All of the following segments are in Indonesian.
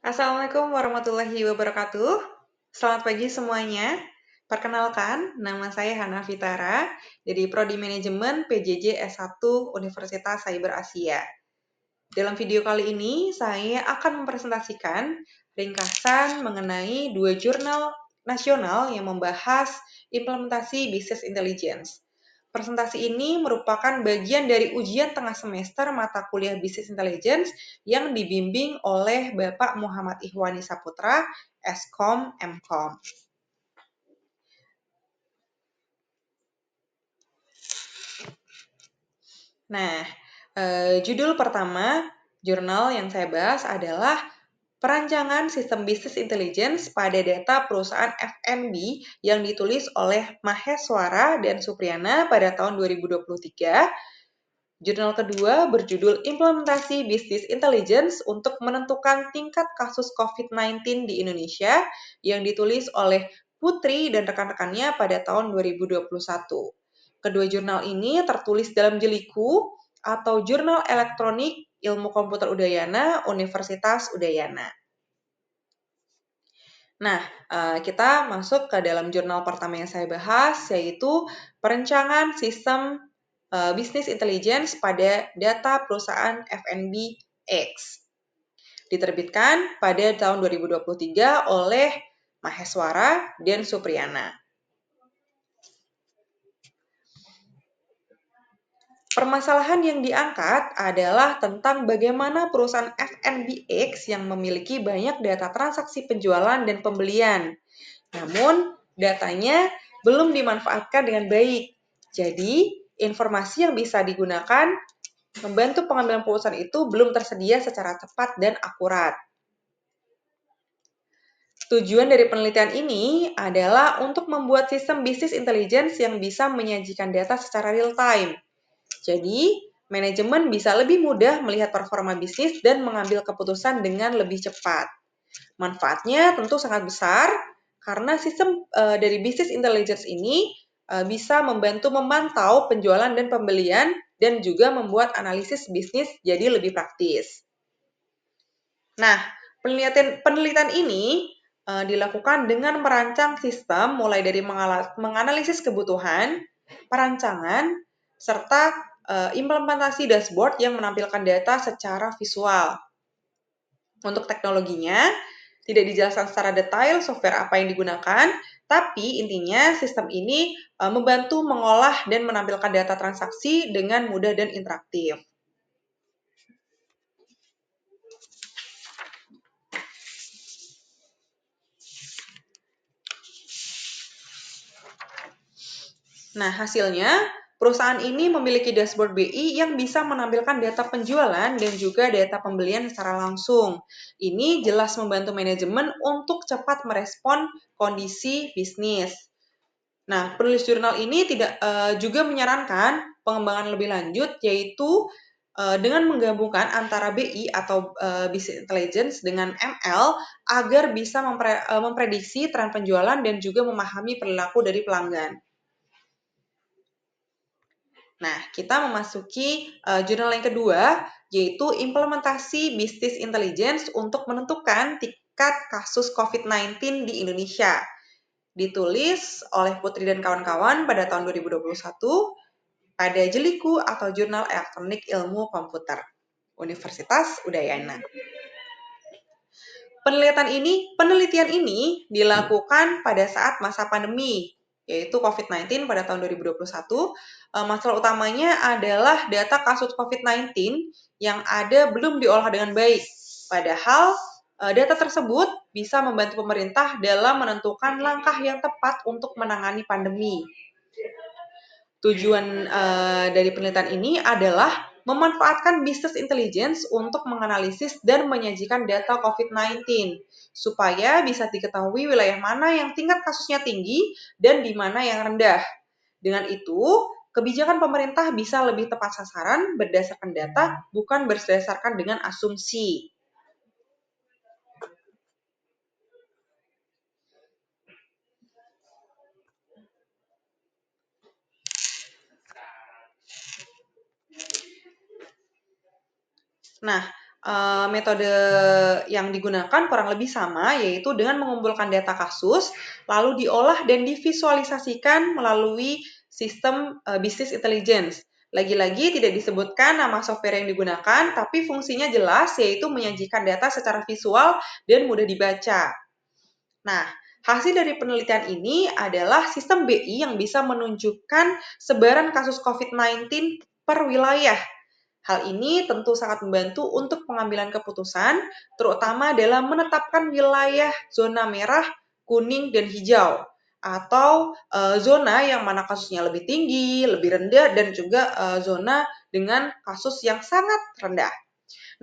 Assalamualaikum warahmatullahi wabarakatuh. Selamat pagi semuanya. Perkenalkan, nama saya Hana Fitara dari Prodi Manajemen PJJ S1 Universitas Cyber Asia. Dalam video kali ini, saya akan mempresentasikan ringkasan mengenai 2 jurnal nasional yang membahas implementasi Business Intelligence. Presentasi ini merupakan bagian dari ujian tengah semester mata kuliah Business Intelligence yang dibimbing oleh Bapak Muhammad Ikhwani Saputra, Eskom, Mkom. Nah, judul pertama jurnal yang saya bahas adalah Perancangan Sistem Business Intelligence pada Data Perusahaan FNB yang ditulis oleh Maheswara dan Supriyana pada tahun 2023. Jurnal kedua berjudul Implementasi Business Intelligence untuk menentukan tingkat kasus COVID-19 di Indonesia yang ditulis oleh Putri dan rekan-rekannya pada tahun 2021. Kedua jurnal ini tertulis dalam jeliku atau Jurnal Elektronik Ilmu Komputer Udayana Universitas Udayana. Nah, kita masuk ke dalam jurnal pertama yang saya bahas, yaitu Perencanaan Sistem Business Intelligence pada Data Perusahaan FNB X. Diterbitkan pada tahun 2023 oleh Maheswara dan Supriyana. Permasalahan yang diangkat adalah tentang bagaimana perusahaan FNBX yang memiliki banyak data transaksi penjualan dan pembelian. Namun, datanya belum dimanfaatkan dengan baik. Jadi, informasi yang bisa digunakan membantu pengambilan keputusan itu belum tersedia secara tepat dan akurat. Tujuan dari penelitian ini adalah untuk membuat sistem bisnis intelligence yang bisa menyajikan data secara real time. Jadi, manajemen bisa lebih mudah melihat performa bisnis dan mengambil keputusan dengan lebih cepat. Manfaatnya tentu sangat besar karena sistem dari business intelligence ini bisa membantu memantau penjualan dan pembelian dan juga membuat analisis bisnis jadi lebih praktis. Nah, penelitian ini dilakukan dengan merancang sistem mulai dari menganalisis kebutuhan, perancangan, serta implementasi dashboard yang menampilkan data secara visual. Untuk teknologinya, tidak dijelaskan secara detail software apa yang digunakan, tapi intinya sistem ini membantu mengolah dan menampilkan data transaksi dengan mudah dan interaktif. Nah, hasilnya, perusahaan ini memiliki dashboard BI yang bisa menampilkan data penjualan dan juga data pembelian secara langsung. Ini jelas membantu manajemen untuk cepat merespon kondisi bisnis. Nah, penulis jurnal ini juga menyarankan pengembangan lebih lanjut, yaitu dengan menggabungkan antara BI atau Business Intelligence dengan ML agar bisa memprediksi tren penjualan dan juga memahami perilaku dari pelanggan. Nah, kita memasuki jurnal yang kedua, yaitu implementasi Business Intelligence untuk menentukan tingkat kasus COVID-19 di Indonesia. Ditulis oleh Putri dan kawan-kawan pada tahun 2021 pada jeliku atau Jurnal Elektronik Ilmu Komputer Universitas Udayana. Penelitian ini dilakukan pada saat masa pandemi, yaitu COVID-19 pada tahun 2021. Masalah utamanya adalah data kasus COVID-19 yang ada belum diolah dengan baik. Padahal data tersebut bisa membantu pemerintah dalam menentukan langkah yang tepat untuk menangani pandemi. Tujuan dari penelitian ini adalah memanfaatkan business intelligence untuk menganalisis dan menyajikan data COVID-19 supaya bisa diketahui wilayah mana yang tingkat kasusnya tinggi dan di mana yang rendah. Dengan itu, kebijakan pemerintah bisa lebih tepat sasaran berdasarkan data, bukan berdasarkan dengan asumsi. Nah, metode yang digunakan kurang lebih sama, yaitu dengan mengumpulkan data kasus, lalu diolah dan divisualisasikan melalui sistem business intelligence. Lagi-lagi tidak disebutkan nama software yang digunakan, tapi fungsinya jelas, yaitu menyajikan data secara visual dan mudah dibaca. Nah, hasil dari penelitian ini adalah sistem BI yang bisa menunjukkan sebaran kasus COVID-19 per wilayah. Hal ini tentu sangat membantu untuk pengambilan keputusan, terutama dalam menetapkan wilayah zona merah, kuning, dan hijau, atau zona yang mana kasusnya lebih tinggi, lebih rendah, dan juga zona dengan kasus yang sangat rendah.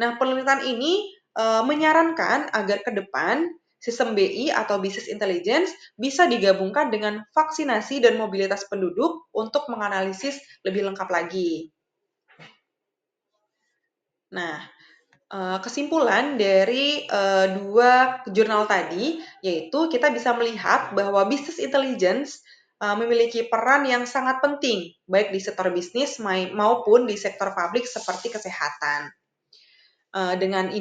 Nah, penelitian ini menyarankan agar ke depan sistem BI atau Business Intelligence bisa digabungkan dengan vaksinasi dan mobilitas penduduk untuk menganalisis lebih lengkap lagi. Nah, kesimpulan dari dua jurnal tadi, yaitu kita bisa melihat bahwa business intelligence memiliki peran yang sangat penting, baik di sektor bisnis maupun di sektor publik seperti kesehatan. Dengan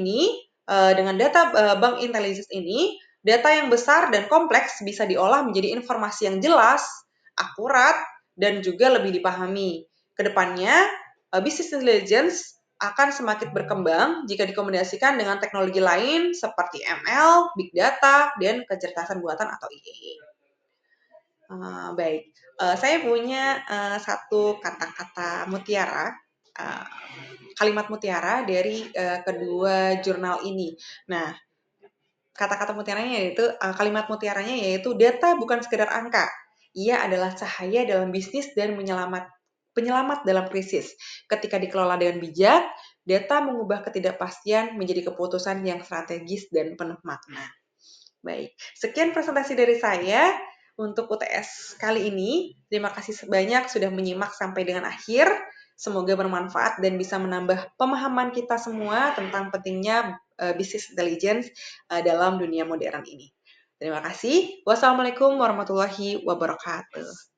data bank intelligence ini, data yang besar dan kompleks bisa diolah menjadi informasi yang jelas, akurat, dan juga lebih dipahami. Kedepannya, business intelligence akan semakin berkembang jika dikombinasikan dengan teknologi lain seperti ML, Big Data, dan kecerdasan buatan atau AI. Baik, saya punya satu kata-kata mutiara, kalimat mutiara dari kedua jurnal ini. Nah, kata-kata mutiaranya yaitu kalimat mutiaranya yaitu data bukan sekedar angka. Ia adalah cahaya dalam bisnis dan penyelamat dalam krisis. Ketika dikelola dengan bijak, data mengubah ketidakpastian menjadi keputusan yang strategis dan penuh makna. Baik, sekian presentasi dari saya untuk UTS kali ini. Terima kasih banyak sudah menyimak sampai dengan akhir. Semoga bermanfaat dan bisa menambah pemahaman kita semua tentang pentingnya business intelligence dalam dunia modern ini. Terima kasih. Wassalamualaikum warahmatullahi wabarakatuh.